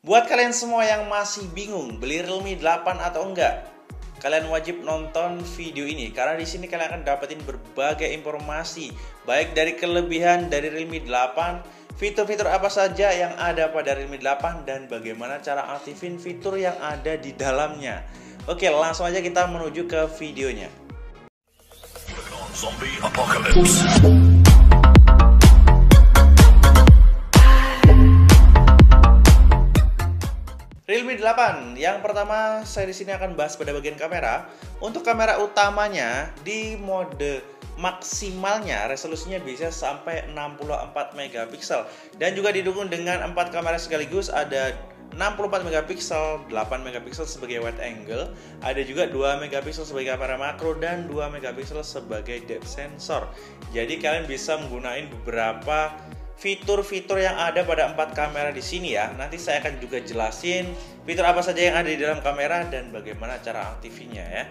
Buat kalian semua yang masih bingung beli Realme 8 atau enggak, kalian wajib nonton video ini karena di sini kalian akan dapetin berbagai informasi baik dari kelebihan dari Realme 8, fitur-fitur apa saja yang ada pada Realme 8 dan bagaimana cara aktifin fitur yang ada di dalamnya. Oke, langsung aja kita menuju ke videonya. Zombie Apocalypse. Realme 8. Yang pertama saya di sini akan bahas pada bagian kamera. Untuk kamera utamanya di mode maksimalnya resolusinya bisa sampai 64 megapiksel dan juga didukung dengan 4 kamera sekaligus. Ada 64 megapiksel, 8 megapiksel sebagai wide angle, ada juga 2 megapiksel sebagai kamera makro dan 2 megapiksel sebagai depth sensor. Jadi kalian bisa menggunakan beberapa fitur-fitur yang ada pada 4 kamera di sini ya. Nanti saya akan juga jelasin fitur apa saja yang ada di dalam kamera dan bagaimana cara aktifinnya ya.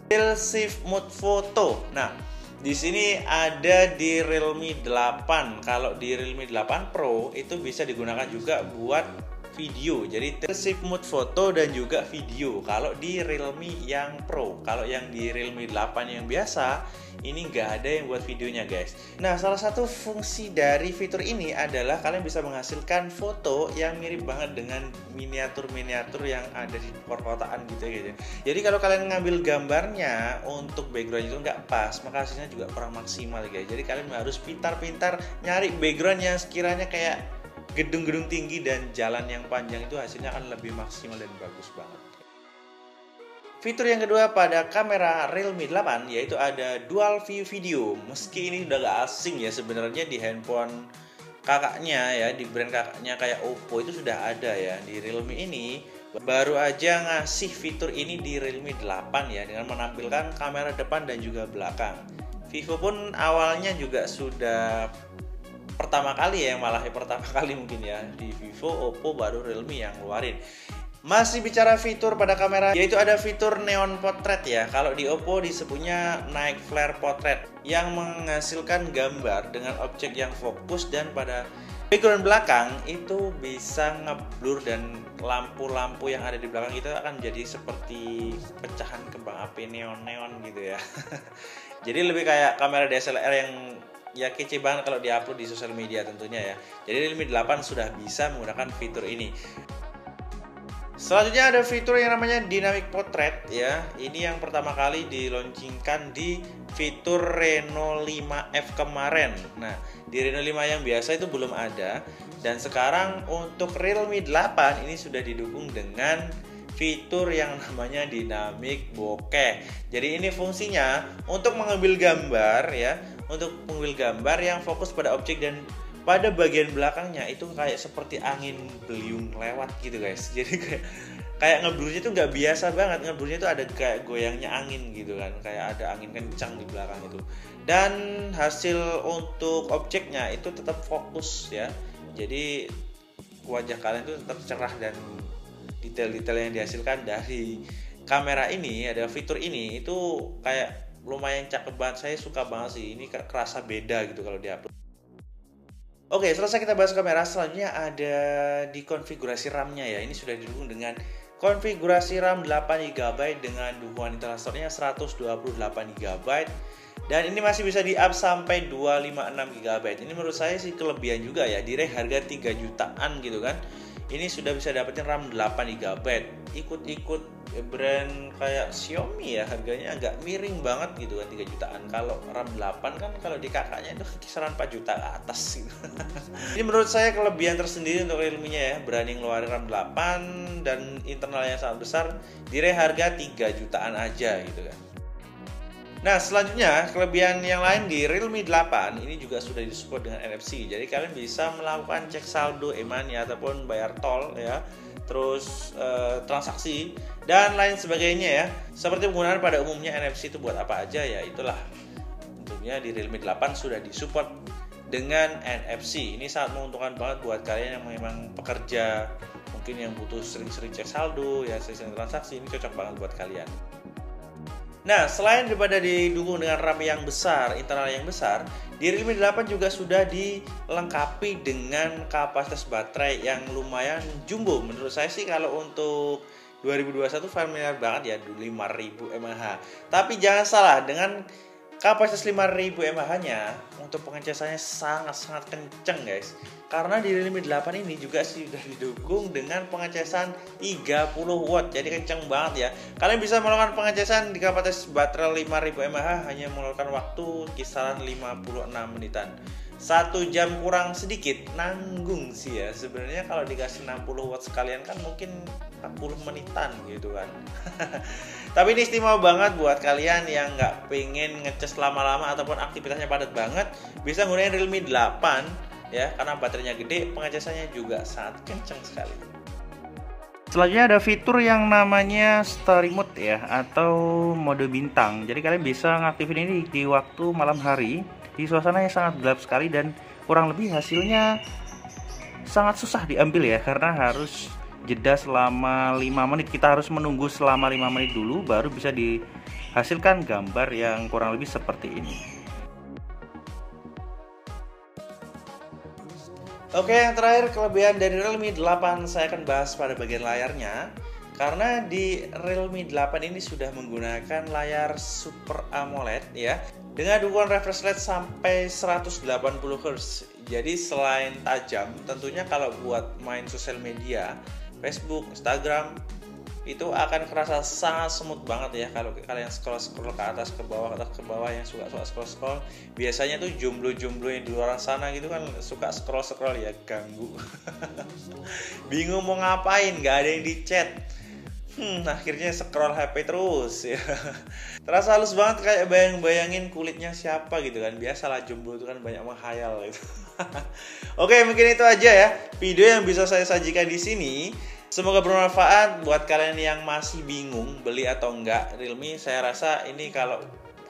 Still Shift Mode Photo. Nah, di sini ada di Realme 8. Kalau di Realme 8 Pro itu bisa digunakan juga buat video. Jadi Shift Mode Foto dan juga video kalau di Realme yang Pro. Kalau yang di Realme 8 yang biasa ini nggak ada yang buat videonya guys. Nah, salah satu fungsi dari fitur ini adalah kalian bisa menghasilkan foto yang mirip banget dengan miniatur-miniatur yang ada di perkotaan gitu. Jadi kalau kalian ngambil gambarnya untuk background itu nggak pas, maka hasilnya juga kurang maksimal guys. Jadi kalian harus pintar-pintar nyari background yang sekiranya kayak gedung-gedung tinggi dan jalan yang panjang, itu hasilnya akan lebih maksimal dan bagus banget. Fitur yang kedua pada kamera Realme 8 yaitu ada Dual View Video. Meski ini udah gak asing ya sebenarnya di handphone kakaknya ya, di brand kakaknya kayak Oppo itu sudah ada ya. Di Realme ini baru aja ngasih fitur ini di Realme 8 ya, dengan menampilkan kamera depan dan juga belakang. Vivo pun awalnya juga sudah pertama kali mungkin ya, di Vivo, Oppo, baru Realme yang ngeluarin. Masih bicara fitur pada kamera, yaitu ada fitur Neon Portrait ya. Kalau di Oppo disebutnya Night Flare Portrait, yang menghasilkan gambar dengan objek yang fokus dan pada background belakang itu bisa ngeblur dan lampu-lampu yang ada di belakang itu akan jadi seperti pecahan kembang api neon-neon gitu ya. Jadi lebih kayak kamera DSLR yang ya kece banget kalau diupload di sosial media tentunya ya. Jadi Realme 8 sudah bisa menggunakan fitur ini. Selanjutnya ada fitur yang namanya Dynamic Portrait ya. Ini yang pertama kali diluncurkan di fitur Reno 5F kemarin. Nah, di Reno 5 yang biasa itu belum ada, dan sekarang untuk Realme 8 ini sudah didukung dengan fitur yang namanya Dynamic Bokeh. Jadi ini fungsinya untuk mengambil gambar ya, untuk mengambil gambar yang fokus pada objek dan pada bagian belakangnya itu kayak seperti angin beliung lewat gitu guys. Jadi kayak ngeblurnya itu nggak biasa banget. Ngeblurnya itu ada kayak goyangnya angin gitu kan, kayak ada angin kencang di belakang itu. Dan hasil untuk objeknya itu tetap fokus ya. Jadi wajah kalian itu tetap cerah dan detail-detail yang dihasilkan dari kamera ini, ada fitur ini itu kayak lumayan cakep banget. Saya suka banget sih, ini kerasa beda gitu kalau diupload. Oke, selesai kita bahas kamera, selanjutnya ada di konfigurasi RAM-nya ya. Ini sudah didukung dengan konfigurasi RAM 8GB dengan dukungan Intel Store-nya 128GB. Dan ini masih bisa di-up sampai 256GB. Ini menurut saya sih kelebihan juga ya, di harga 3 jutaan gitu kan. Ini sudah bisa dapetin RAM 8GB. Ikut-ikut brand kayak Xiaomi ya, harganya agak miring banget gitu kan, 3 jutaan. Kalau RAM 8 kan kalau di kakaknya itu kisaran 4 juta ke atas gitu. Ini menurut saya kelebihan tersendiri untuk Realme-nya ya, berani ngeluarin RAM 8 dan internalnya sangat besar di harga 3 jutaan aja gitu kan. Nah, selanjutnya kelebihan yang lain di Realme 8 ini juga sudah disupport dengan NFC. Jadi kalian bisa melakukan cek saldo e-money ataupun bayar tol ya, terus transaksi dan lain sebagainya ya. Seperti penggunaan pada umumnya NFC itu buat apa aja ya, itulah. Tentunya di Realme 8 sudah disupport dengan NFC. Ini sangat menguntungkan banget buat kalian yang memang pekerja, mungkin yang butuh sering-sering cek saldo ya, sering-sering transaksi. Ini cocok banget buat kalian. Nah, selain daripada didukung dengan RAM yang besar, internal yang besar, di Realme 8 juga sudah dilengkapi dengan kapasitas baterai yang lumayan jumbo. Menurut saya sih kalau untuk 2021 familiar banget ya, 5000 mAh. Tapi jangan salah, dengan kapasitas 5000 mAh-nya untuk pengecasannya sangat-sangat kenceng guys. Karena di Realme 8 ini juga sudah didukung dengan pengecasan 30 watt. Jadi kenceng banget ya. Kalian bisa melakukan pengecasan di kapasitas baterai 5000 mAh hanya memakan waktu kisaran 56 menitan. 1 jam kurang sedikit, nanggung sih ya. Sebenarnya kalau dikasih 60 watt sekalian kan mungkin 40 menitan gitu kan. Tapi ini istimewa banget buat kalian yang nggak pengen ngecas lama-lama ataupun aktivitasnya padat banget, bisa menggunakan Realme 8 ya, karena baterainya gede, pengecasannya juga sangat kenceng sekali. Selanjutnya ada fitur yang namanya Story Mode ya, atau mode bintang. Jadi kalian bisa ngaktifin ini di waktu malam hari, di suasana yang sangat gelap sekali, dan kurang lebih hasilnya sangat susah diambil ya, karena harus jeda selama 5 menit. Kita harus menunggu selama 5 menit dulu baru bisa dihasilkan gambar yang kurang lebih seperti ini. Oke, yang terakhir kelebihan dari Realme 8 saya akan bahas pada bagian layarnya. Karena di Realme 8 ini sudah menggunakan layar Super AMOLED ya, dengan dukungan refresh rate sampai 180 Hz. Jadi selain tajam, tentunya kalau buat main sosial media, Facebook, Instagram, itu akan kerasa sangat smooth banget ya. Kalau kalian scroll ke atas ke bawah, yang suka scroll, biasanya tuh jomblo yang di luar sana gitu kan suka scroll ya, ganggu. Bingung mau ngapain, nggak ada yang di chat. Akhirnya scroll HP terus ya. Terasa halus banget, kayak bayangin kulitnya siapa gitu kan. Biasalah jomblo itu kan banyak menghayal gitu. Oke, mungkin itu aja ya video yang bisa saya sajikan di sini. Semoga bermanfaat buat kalian yang masih bingung beli atau enggak Realme. Saya rasa ini kalau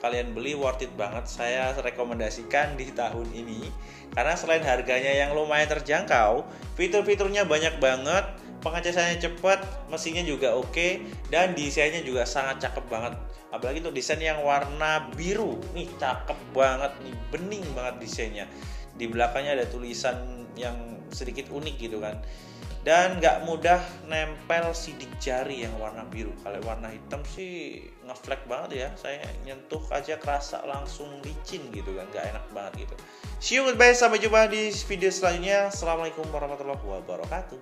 kalian beli worth it banget. Saya rekomendasikan di tahun ini karena selain harganya yang lumayan terjangkau, fitur-fiturnya banyak banget, pengecasannya cepat, mesinnya juga oke, dan desainnya juga sangat cakep banget. Apalagi untuk desain yang warna biru, nih cakep banget nih, bening banget desainnya. Di belakangnya ada tulisan yang sedikit unik gitu kan. Dan nggak mudah nempel sidik jari yang warna biru. Kalau warna hitam sih ngeflek banget ya. Saya nyentuh aja kerasa langsung licin gitu kan, nggak enak banget gitu. See you, goodbye, sampai jumpa di video selanjutnya. Assalamualaikum warahmatullahi wabarakatuh.